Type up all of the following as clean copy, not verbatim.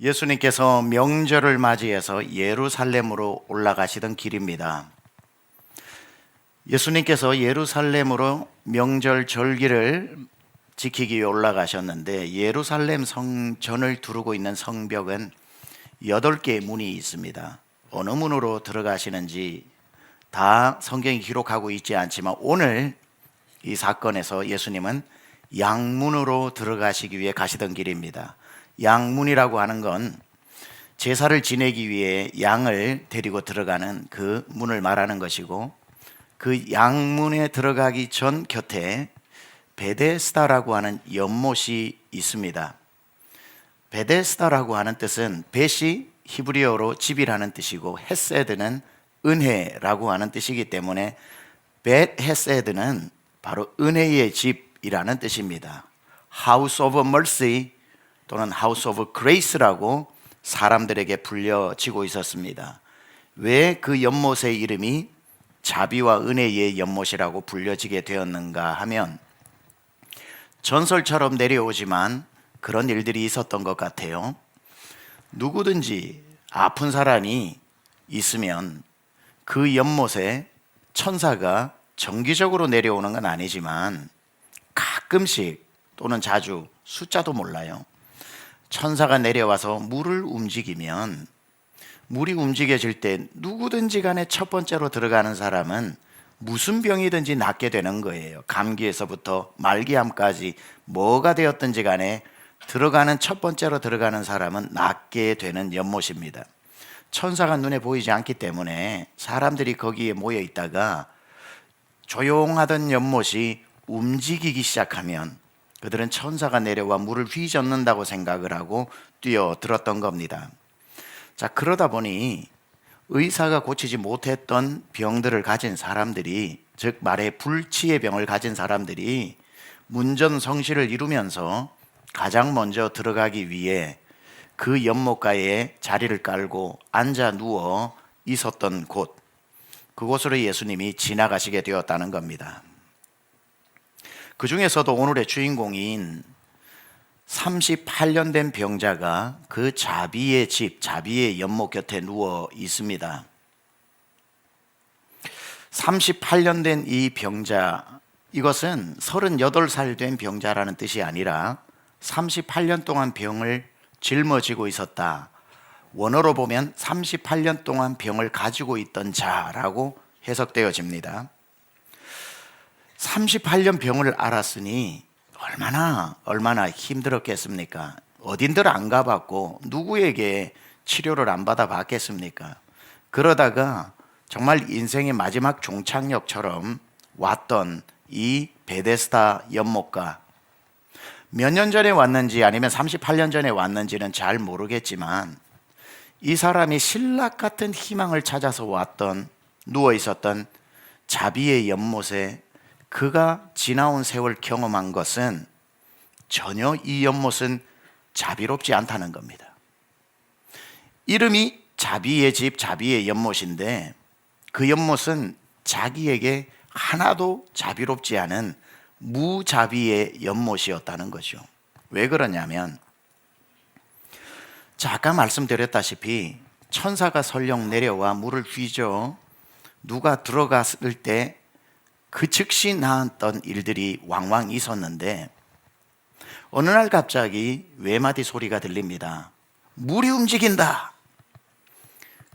예수님께서 명절을 맞이해서 예루살렘으로 올라가시던 길입니다. 예수님께서 예루살렘으로 명절 절기를 지키기 위해 올라가셨는데, 예루살렘 성전을 두르고 있는 성벽은 8개의 문이 있습니다. 어느 문으로 들어가시는지 다 성경이 기록하고 있지 않지만, 오늘 이 사건에서 예수님은 양문으로 들어가시기 위해 가시던 길입니다. 양문이라고 하는 건 제사를 지내기 위해 양을 데리고 들어가는 그 문을 말하는 것이고, 그 양문에 들어가기 전 곁에 베데스다라고 하는 연못이 있습니다. 베데스다라고 하는 뜻은, 벳이 히브리어로 집이라는 뜻이고 헤세드는 은혜라고 하는 뜻이기 때문에 벳 헤세드는 바로 은혜의 집이라는 뜻입니다. House of Mercy 또는 House of Grace라고 사람들에게 불려지고 있었습니다. 왜 그 연못의 이름이 자비와 은혜의 연못이라고 불려지게 되었는가 하면, 전설처럼 내려오지만 그런 일들이 있었던 것 같아요. 누구든지 아픈 사람이 있으면 그 연못에 천사가 정기적으로 내려오는 건 아니지만 가끔씩 또는 자주, 숫자도 몰라요, 천사가 내려와서 물을 움직이면, 물이 움직여질 때 누구든지 간에 첫 번째로 들어가는 사람은 무슨 병이든지 낫게 되는 거예요. 감기에서부터 말기암까지 뭐가 되었든지 간에 들어가는, 첫 번째로 들어가는 사람은 낫게 되는 연못입니다. 천사가 눈에 보이지 않기 때문에 사람들이 거기에 모여 있다가 조용하던 연못이 움직이기 시작하면 그들은 천사가 내려와 물을 휘젓는다고 생각을 하고 뛰어들었던 겁니다. 자, 그러다 보니 의사가 고치지 못했던 병들을 가진 사람들이, 즉 말해 불치의 병을 가진 사람들이 문전성시를 이루면서 가장 먼저 들어가기 위해 그 연못가에 자리를 깔고 앉아 누워 있었던 곳, 그곳으로 예수님이 지나가시게 되었다는 겁니다. 그 중에서도 오늘의 주인공인 38년 된 병자가 그 자비의 집, 자비의 연못 곁에 누워 있습니다. 38년 된 이 병자, 이것은 38살 된 병자라는 뜻이 아니라 38년 동안 병을 짊어지고 있었다. 원어로 보면 38년 동안 병을 가지고 있던 자라고 해석되어집니다. 38년 병을 앓았으니 얼마나 힘들었겠습니까? 어딘들 안 가봤고 누구에게 치료를 안 받아봤겠습니까? 그러다가 정말 인생의 마지막 종착역처럼 왔던 이 베데스다 연못가, 몇 년 전에 왔는지 아니면 38년 전에 왔는지는 잘 모르겠지만, 이 사람이 신락 같은 희망을 찾아서 왔던, 누워 있었던 자비의 연못에 그가 지나온 세월 경험한 것은 전혀 이 연못은 자비롭지 않다는 겁니다. 이름이 자비의 집, 자비의 연못인데 그 연못은 자기에게 하나도 자비롭지 않은 무자비의 연못이었다는 거죠. 왜 그러냐면, 자, 아까 말씀드렸다시피 천사가 설령 내려와 물을 휘저 누가 들어갔을 때 그 즉시 나았던 일들이 왕왕 있었는데, 어느 날 갑자기 외마디 소리가 들립니다. 물이 움직인다.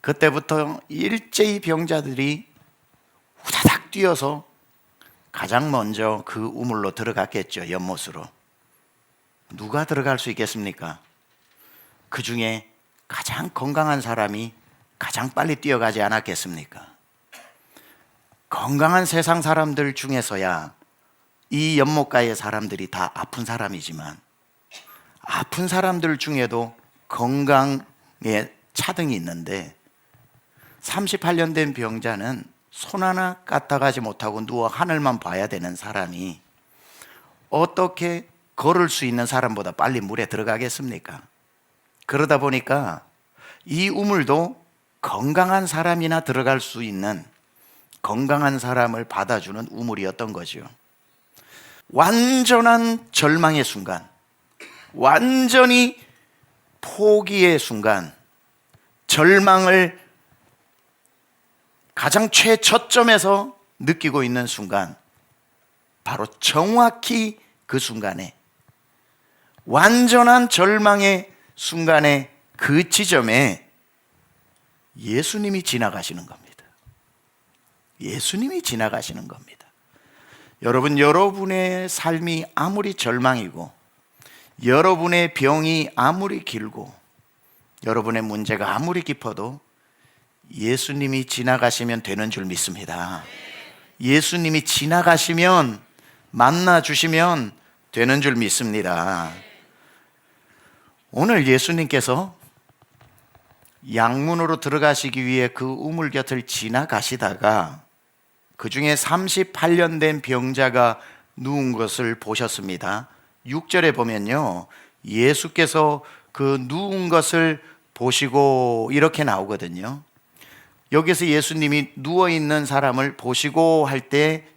그때부터 일제히 병자들이 후다닥 뛰어서 가장 먼저 그 우물로 들어갔겠죠. 연못으로. 누가 들어갈 수 있겠습니까? 그 중에 가장 건강한 사람이 가장 빨리 뛰어가지 않았겠습니까? 건강한 세상 사람들 중에서야 이 연못가의 사람들이 다 아픈 사람이지만, 아픈 사람들 중에도 건강에 차등이 있는데, 38년 된 병자는 손 하나 까딱하지 못하고 누워 하늘만 봐야 되는 사람이 어떻게 걸을 수 있는 사람보다 빨리 물에 들어가겠습니까? 그러다 보니까 이 우물도 건강한 사람이나 들어갈 수 있는, 건강한 사람을 받아주는 우물이었던 거죠. 완전한 절망의 순간, 완전히 포기의 순간, 절망을 가장 최저점에서 느끼고 있는 순간, 바로 정확히 그 순간에, 완전한 절망의 순간에 그 지점에 예수님이 지나가시는 겁니다. 예수님이 지나가시는 겁니다. 여러분, 여러분의 삶이 아무리 절망이고, 여러분의 병이 아무리 길고, 여러분의 문제가 아무리 깊어도 예수님이 지나가시면 되는 줄 믿습니다. 예수님이 지나가시면, 만나주시면 되는 줄 믿습니다. 오늘 예수님께서 양문으로 들어가시기 위해 그 우물 곁을 지나가시다가 그 중에 38년 된 병자가 누운 것을 보셨습니다. 6절에 보면요, 예수께서 그 누운 것을 보시고 이렇게 나오거든요. 여기서 예수님이 누워있는 사람을 보시고 할 때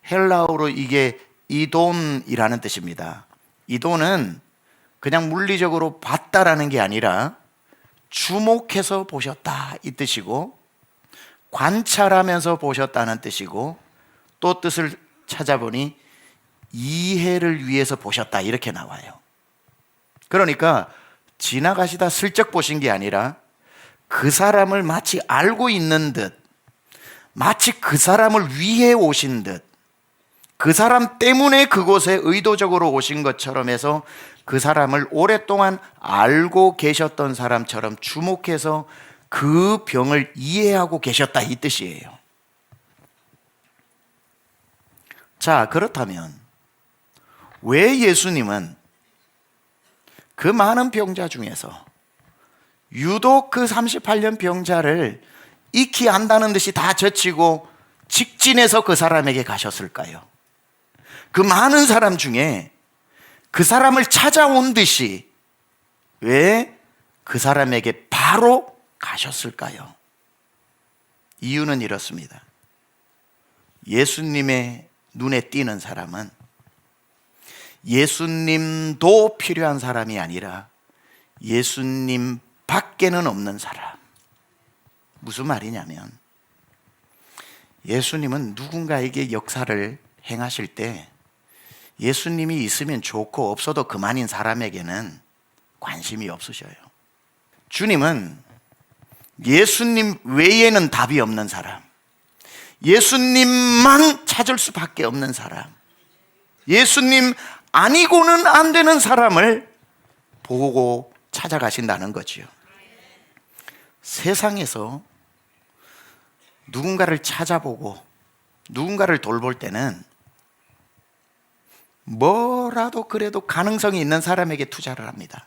헬라어로 이게 이돈이라는 뜻입니다. 이돈은 그냥 물리적으로 봤다라는 게 아니라 주목해서 보셨다 이 뜻이고, 관찰하면서 보셨다는 뜻이고, 또 뜻을 찾아보니 이해를 위해서 보셨다 이렇게 나와요. 그러니까 지나가시다 슬쩍 보신 게 아니라 그 사람을 마치 알고 있는 듯, 마치 그 사람을 위해 오신 듯, 그 사람 때문에 그곳에 의도적으로 오신 것처럼 해서 그 사람을 오랫동안 알고 계셨던 사람처럼 주목해서 그 병을 이해하고 계셨다 이 뜻이에요. 자, 그렇다면 왜 예수님은 그 많은 병자 중에서 유독 그 38년 병자를 익히 안다는 듯이 다 젖히고 직진해서 그 사람에게 가셨을까요? 그 많은 사람 중에 그 사람을 찾아온 듯이 왜 그 사람에게 바로 가셨을까요? 이유는 이렇습니다. 예수님의 눈에 띄는 사람은 예수님도 필요한 사람이 아니라 예수님 밖에는 없는 사람. 무슨 말이냐면, 예수님은 누군가에게 역사를 행하실 때 예수님이 있으면 좋고 없어도 그만인 사람에게는 관심이 없으셔요. 주님은 예수님 외에는 답이 없는 사람, 예수님만 찾을 수밖에 없는 사람, 예수님 아니고는 안 되는 사람을 보고 찾아가신다는 거지요. 세상에서 누군가를 찾아보고 누군가를 돌볼 때는 뭐라도 그래도 가능성이 있는 사람에게 투자를 합니다.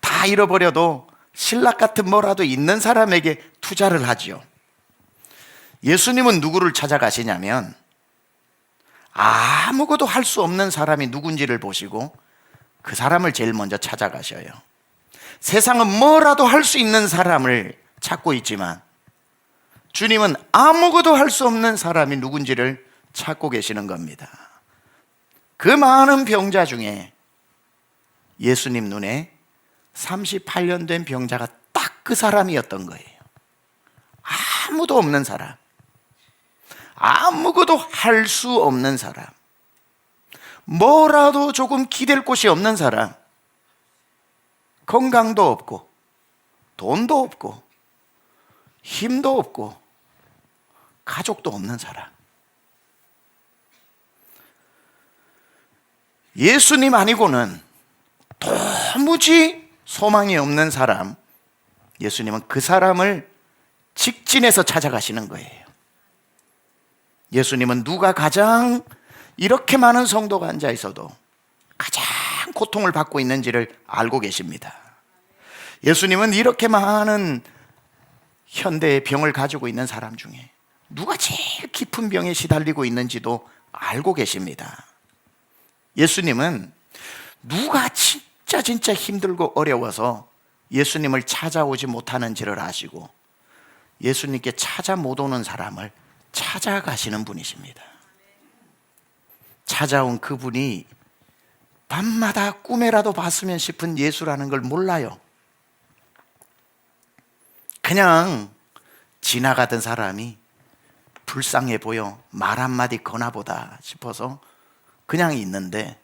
다 잃어버려도 신락 같은 뭐라도 있는 사람에게 투자를 하지요. 예수님은 누구를 찾아가시냐면 아무것도 할 수 없는 사람이 누군지를 보시고 그 사람을 제일 먼저 찾아가셔요. 세상은 뭐라도 할 수 있는 사람을 찾고 있지만 주님은 아무것도 할 수 없는 사람이 누군지를 찾고 계시는 겁니다. 그 많은 병자 중에 예수님 눈에 38년 된 병자가 딱 그 사람이었던 거예요. 아무도 없는 사람, 아무것도 할 수 없는 사람, 뭐라도 조금 기댈 곳이 없는 사람, 건강도 없고 돈도 없고 힘도 없고 가족도 없는 사람, 예수님 아니고는 도무지 소망이 없는 사람, 예수님은 그 사람을 직진해서 찾아가시는 거예요. 예수님은 누가 가장 이렇게 많은 성도가 앉아 있어도 가장 고통을 받고 있는지를 알고 계십니다. 예수님은 이렇게 많은 현대의 병을 가지고 있는 사람 중에 누가 제일 깊은 병에 시달리고 있는지도 알고 계십니다. 예수님은 누가 진짜 힘들고 어려워서 예수님을 찾아오지 못하는지를 아시고 예수님께 찾아 못 오는 사람을 찾아가시는 분이십니다. 찾아온 그분이 밤마다 꿈에라도 봤으면 싶은 예수라는 걸 몰라요. 그냥 지나가던 사람이 불쌍해 보여 말 한마디 거나보다 싶어서 그냥 있는데,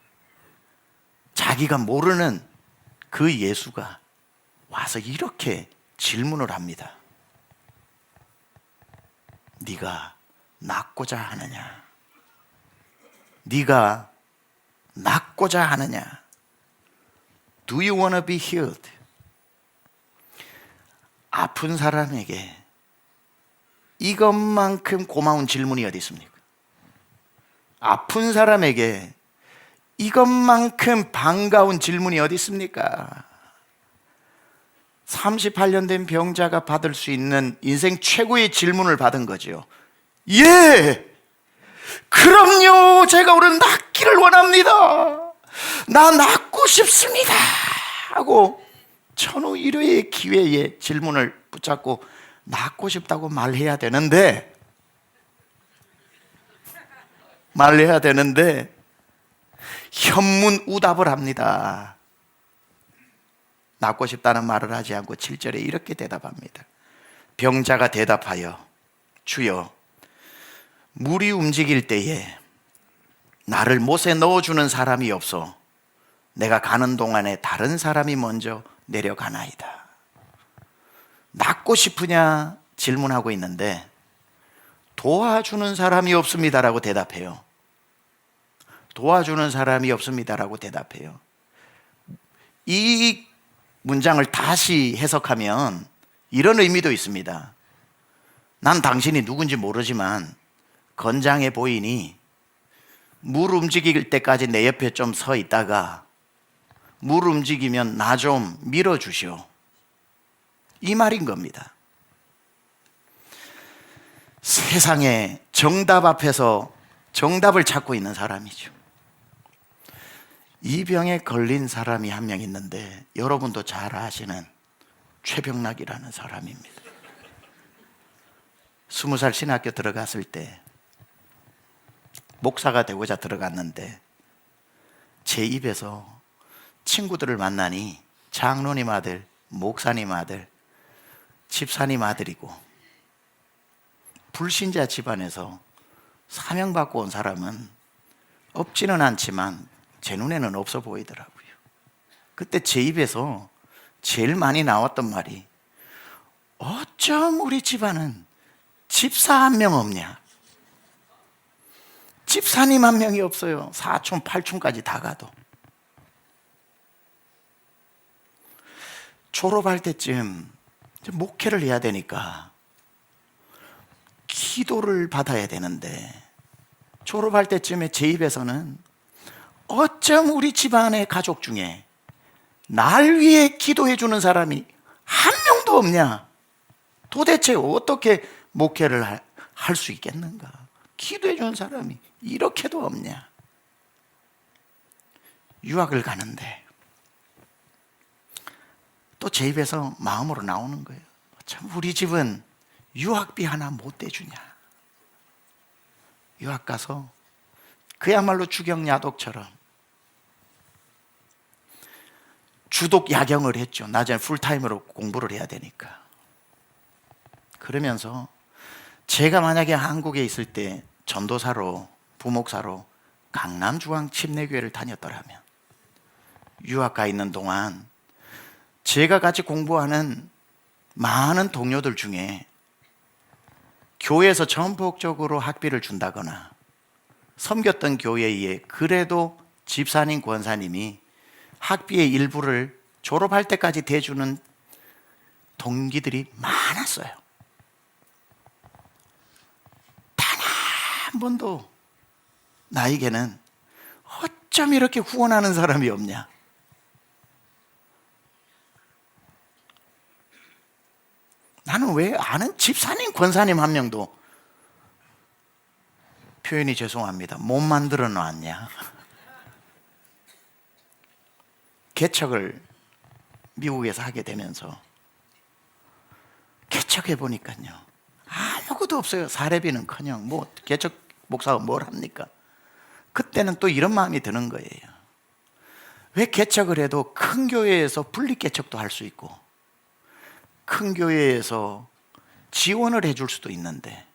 자기가 모르는 그 예수가 와서 이렇게 질문을 합니다. 네가 낫고자 하느냐? 네가 낫고자 하느냐? Do you want to be healed? 아픈 사람에게 이것만큼 고마운 질문이 어디 있습니까? 아픈 사람에게 이것만큼 반가운 질문이 어디 있습니까? 38년 된 병자가 받을 수 있는 인생 최고의 질문을 받은 거죠. 예! 그럼요! 제가 오늘 낫기를 원합니다! 나 낫고 싶습니다! 하고 천우일효의 기회에 질문을 붙잡고 낫고 싶다고 말해야 되는데 현문우답을 합니다. 낫고 싶다는 말을 하지 않고 7절에 이렇게 대답합니다. 병자가 대답하여 주여, 물이 움직일 때에 나를 못에 넣어주는 사람이 없어 내가 가는 동안에 다른 사람이 먼저 내려가나이다. 낫고 싶으냐 질문하고 있는데 도와주는 사람이 없습니다라고 대답해요. 도와주는 사람이 없습니다라고 대답해요. 이 문장을 다시 해석하면 이런 의미도 있습니다. 난 당신이 누군지 모르지만 건장해 보이니 물 움직일 때까지 내 옆에 좀 서 있다가 물 움직이면 나 좀 밀어주시오. 이 말인 겁니다. 세상에 정답 앞에서 정답을 찾고 있는 사람이죠. 이 병에 걸린 사람이 한 명 있는데 여러분도 잘 아시는 최병락이라는 사람입니다. 20살 신학교 들어갔을 때 목사가 되고자 들어갔는데 제 입에서 친구들을 만나니 장로님 아들, 목사님 아들, 집사님 아들이고 불신자 집안에서 사명받고 온 사람은 없지는 않지만 제 눈에는 없어 보이더라고요. 그때 제 입에서 제일 많이 나왔던 말이 어쩜 우리 집안은 집사 한 명 없냐? 집사님 한 명이 없어요. 사촌, 팔촌까지 다 가도. 졸업할 때쯤 목회를 해야 되니까 기도를 받아야 되는데 졸업할 때쯤에 제 입에서는 어쩜 우리 집안의 가족 중에 날 위해 기도해 주는 사람이 한 명도 없냐? 도대체 어떻게 목회를 할 수 있겠는가? 기도해 주는 사람이 이렇게도 없냐? 유학을 가는데 또 제 입에서 마음으로 나오는 거예요. 참 우리 집은 유학비 하나 못 대주냐? 유학 가서 그야말로 주경야독처럼 주독 야경을 했죠. 낮에 풀타임으로 공부를 해야 되니까. 그러면서 제가 만약에 한국에 있을 때 전도사로, 부목사로 강남중앙 침례교회를 다녔더라면 유학 가 있는 동안 제가 같이 공부하는 많은 동료들 중에 교회에서 전폭적으로 학비를 준다거나 섬겼던 교회에 그래도 집사님, 권사님이 학비의 일부를 졸업할 때까지 대주는 동기들이 많았어요. 단 한 번도 나에게는 어쩜 이렇게 후원하는 사람이 없냐? 나는 왜 아는 집사님, 권사님 한 명도 표현이 죄송합니다. 못 만들어 놨냐? 개척을 미국에서 하게 되면서 개척해 보니까요 아무것도 없어요. 사례비는커녕 뭐 개척 목사가 뭘 합니까? 그때는 또 이런 마음이 드는 거예요. 왜 개척을 해도 큰 교회에서 분립 개척도 할 수 있고 큰 교회에서 지원을 해줄 수도 있는데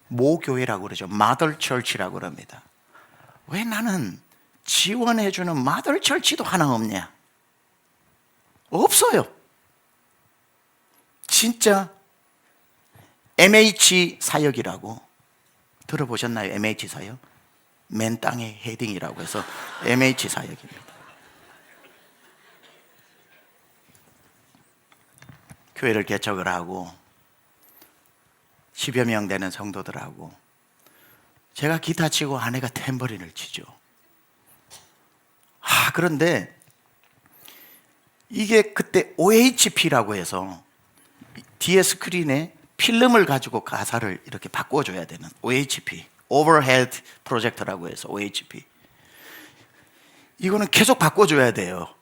모교회라고 그러죠. 마더 철치라고 그럽니다. 왜 나는 지원해주는 마더 철치도 하나 없냐? 없어요. 진짜 MH 사역이라고 들어보셨나요? MH 사역? 맨 땅의 헤딩이라고 해서 MH 사역입니다. 교회를 개척을 하고 10여 명 되는 성도들하고 제가 기타 치고 아내가 탬버린을 치죠. 그런데 이게 그때 OHP라고 해서 뒤에 스크린에 필름을 가지고 가사를 이렇게 바꿔줘야 되는 OHP, Overhead 프로젝터라고 해서 OHP. 이거는 계속 바꿔줘야 돼요.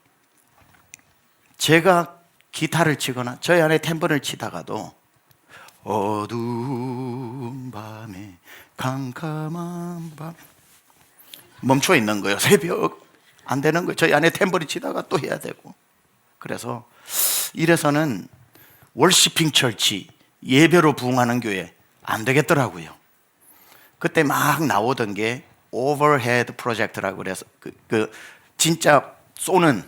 제가 기타를 치거나 저희 아내 탬버린을 치다가도 어두운 밤에 캄캄한 밤 멈춰 있는 거예요. 새벽 안 되는 거예요. 저희 아내 탬버린 치다가 또 해야 되고. 그래서 이래서는 월시핑 철치, 예배로 부흥하는 교회 안 되겠더라고요. 그때 막 나오던 게 오버헤드 프로젝트라고 그래서 진짜 쏘는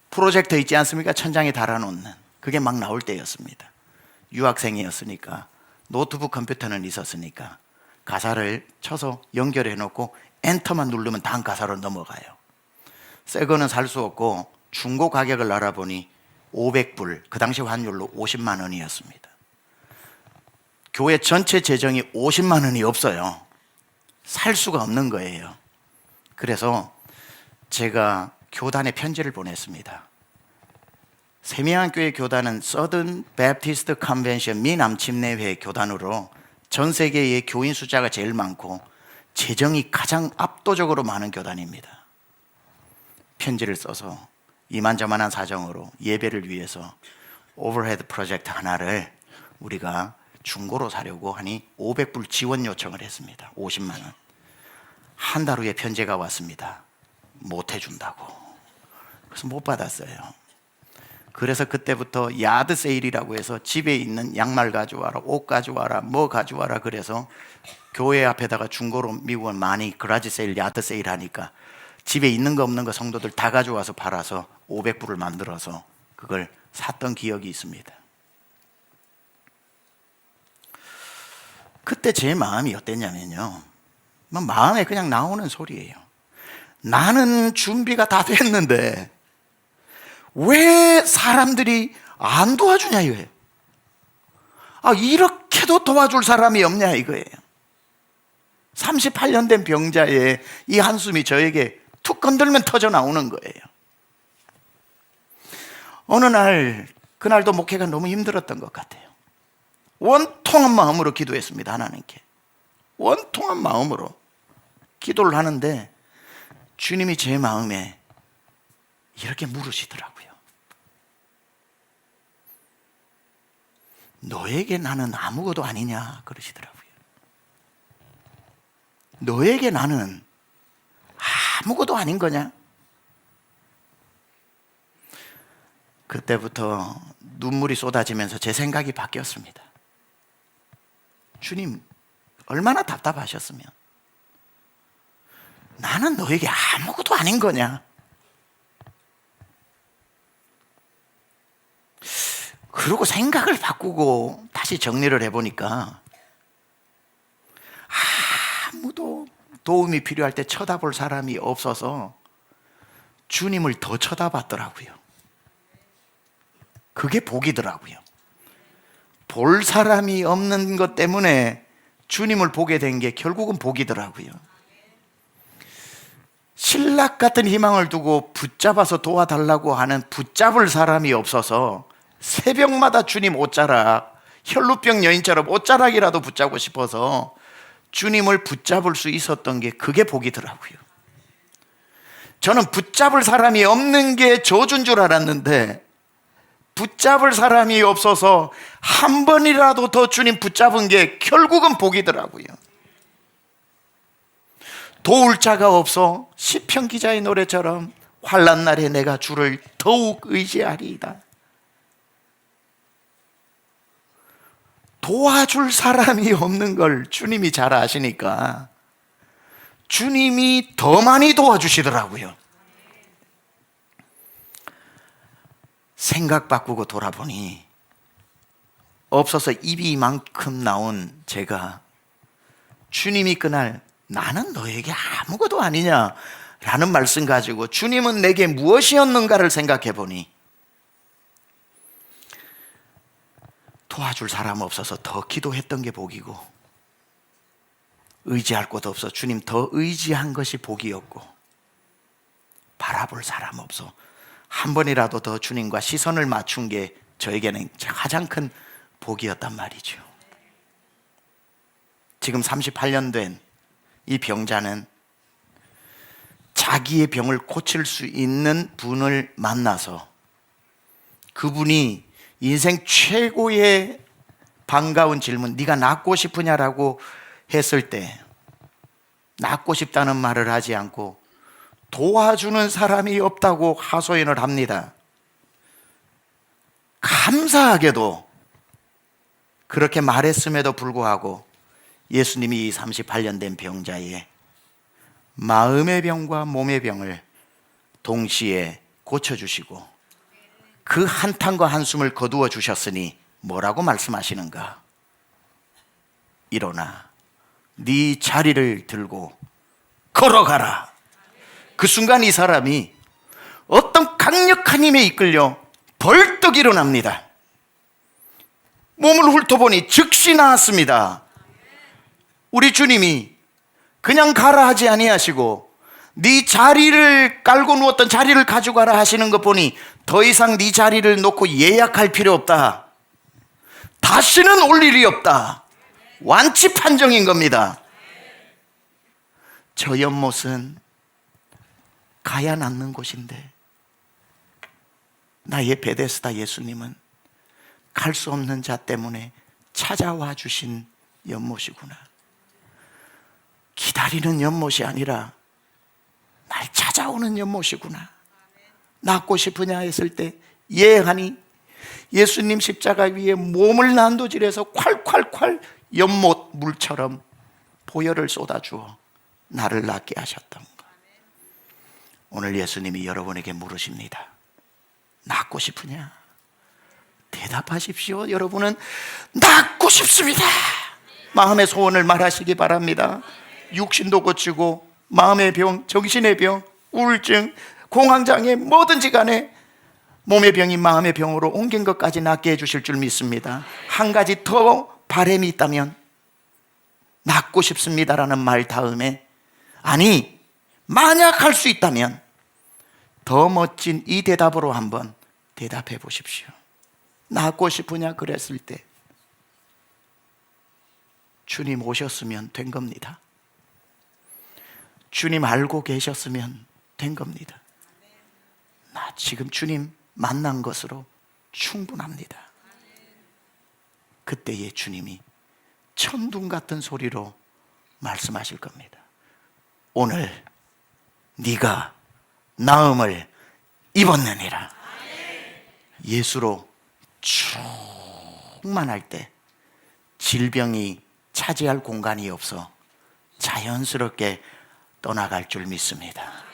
프로젝터 있지 않습니까? 천장에 달아놓는 그게 막 나올 때였습니다. 유학생이었으니까 노트북 컴퓨터는 있었으니까 가사를 쳐서 연결해 놓고 엔터만 누르면 다음 가사로 넘어가요. 새 거는 살 수 없고 중고 가격을 알아보니 500불, 그 당시 환율로 50만 원이었습니다. 교회 전체 재정이 50만 원이 없어요. 살 수가 없는 거예요. 그래서 제가 교단에 편지를 보냈습니다. 세미한교회 교단은 서든 베프티스트 컨벤션 미남침례회 교단으로 전 세계의 교인 숫자가 제일 많고 재정이 가장 압도적으로 많은 교단입니다. 편지를 써서 이만저만한 사정으로 예배를 위해서 오버헤드 프로젝트 하나를 우리가 중고로 사려고 하니 500불 지원 요청을 했습니다. 50만 원. 한 달 후에 편지가 왔습니다. 못 해준다고. 그래서 못 받았어요. 그래서 그때부터 야드 세일이라고 해서 집에 있는 양말 가져와라, 옷 가져와라, 뭐 가져와라 그래서 교회 앞에다가 중고로 미국은 많이 그라지 세일, 야드 세일 하니까 집에 있는 거 없는 거 성도들 다 가져와서 팔아서 500불을 만들어서 그걸 샀던 기억이 있습니다. 그때 제 마음이 어땠냐면요, 마음에 그냥 나오는 소리예요. 나는 준비가 다 됐는데 왜 사람들이 안 도와주냐 이거예요. 이렇게도 도와줄 사람이 없냐 이거예요. 38년 된 병자의 이 한숨이 저에게 툭 건들면 터져 나오는 거예요. 어느 날, 그날도 목회가 너무 힘들었던 것 같아요. 원통한 마음으로 기도했습니다. 하나님께 원통한 마음으로 기도를 하는데 주님이 제 마음에 이렇게 물으시더라고요. 너에게 나는 아무것도 아니냐 그러시더라고요. 너에게 나는 아무것도 아닌 거냐? 그때부터 눈물이 쏟아지면서 제 생각이 바뀌었습니다. 주님, 얼마나 답답하셨으면 나는 너에게 아무것도 아닌 거냐? 그러고 생각을 바꾸고 다시 정리를 해보니까 아무도 도움이 필요할 때 쳐다볼 사람이 없어서 주님을 더 쳐다봤더라고요. 그게 복이더라고요. 볼 사람이 없는 것 때문에 주님을 보게 된 게 결국은 복이더라고요. 신락 같은 희망을 두고 붙잡아서 도와달라고 하는 붙잡을 사람이 없어서 새벽마다 주님 옷자락, 혈루병 여인처럼 옷자락이라도 붙잡고 싶어서 주님을 붙잡을 수 있었던 게 그게 복이더라고요. 저는 붙잡을 사람이 없는 게 저주인 줄 알았는데 붙잡을 사람이 없어서 한 번이라도 더 주님 붙잡은 게 결국은 복이더라고요. 도울 자가 없어 시편 기자의 노래처럼 환난 날에 내가 주를 더욱 의지하리이다. 도와줄 사람이 없는 걸 주님이 잘 아시니까 주님이 더 많이 도와주시더라고요. 생각 바꾸고 돌아보니 없어서 입이 이만큼 나온 제가 주님이 그날 나는 너에게 아무것도 아니냐라는 말씀 가지고 주님은 내게 무엇이었는가를 생각해 보니 도와줄 사람 없어서 더 기도했던 게 복이고 의지할 곳 없어 주님 더 의지한 것이 복이었고 바라볼 사람 없어 한 번이라도 더 주님과 시선을 맞춘 게 저에게는 가장 큰 복이었단 말이죠. 지금 38년 된 이 병자는 자기의 병을 고칠 수 있는 분을 만나서 그분이 인생 최고의 반가운 질문, 네가 낫고 싶으냐라고 했을 때 낫고 싶다는 말을 하지 않고 도와주는 사람이 없다고 하소연을 합니다. 감사하게도 그렇게 말했음에도 불구하고 예수님이 이 38년 된 병자의 마음의 병과 몸의 병을 동시에 고쳐주시고 그 한탄과 한숨을 거두어 주셨으니 뭐라고 말씀하시는가? 일어나 네 자리를 들고 걸어가라. 그 순간 이 사람이 어떤 강력한 힘에 이끌려 벌떡 일어납니다. 몸을 훑어보니 즉시 나았습니다. 우리 주님이 그냥 가라 하지 아니하시고 네 자리를 깔고 누웠던 자리를 가져가라 하시는 것 보니 더 이상 네 자리를 놓고 예약할 필요 없다. 다시는 올 일이 없다. 완치 판정인 겁니다. 저 연못은 가야 낫는 곳인데 나의 베데스다 예수님은 갈 수 없는 자 때문에 찾아와 주신 연못이구나. 기다리는 연못이 아니라 날 찾아오는 연못이구나. 낫고 싶으냐 했을 때 예 하니 예수님 십자가 위에 몸을 난도질해서 콸콸콸 연못 물처럼 보혈을 쏟아주어 나를 낫게 하셨던 것. 오늘 예수님이 여러분에게 물으십니다. 낫고 싶으냐? 대답하십시오. 여러분은 낫고 싶습니다. 마음의 소원을 말하시기 바랍니다. 육신도 고치고 마음의 병, 정신의 병, 우울증, 공황장애 뭐든지 간에 몸의 병이 마음의 병으로 옮긴 것까지 낫게 해주실 줄 믿습니다. 한 가지 더 바람이 있다면 낫고 싶습니다라는 말 다음에 아니 만약 할 수 있다면 더 멋진 이 대답으로 한번 대답해 보십시오. 낫고 싶으냐 그랬을 때 주님 오셨으면 된 겁니다. 주님 알고 계셨으면 된 겁니다. 나 지금 주님 만난 것으로 충분합니다. 그때의 주님이 천둥 같은 소리로 말씀하실 겁니다. 오늘 네가 나음을 입었느니라. 예수로 충만할 때 질병이 차지할 공간이 없어 자연스럽게 떠나갈 줄 믿습니다.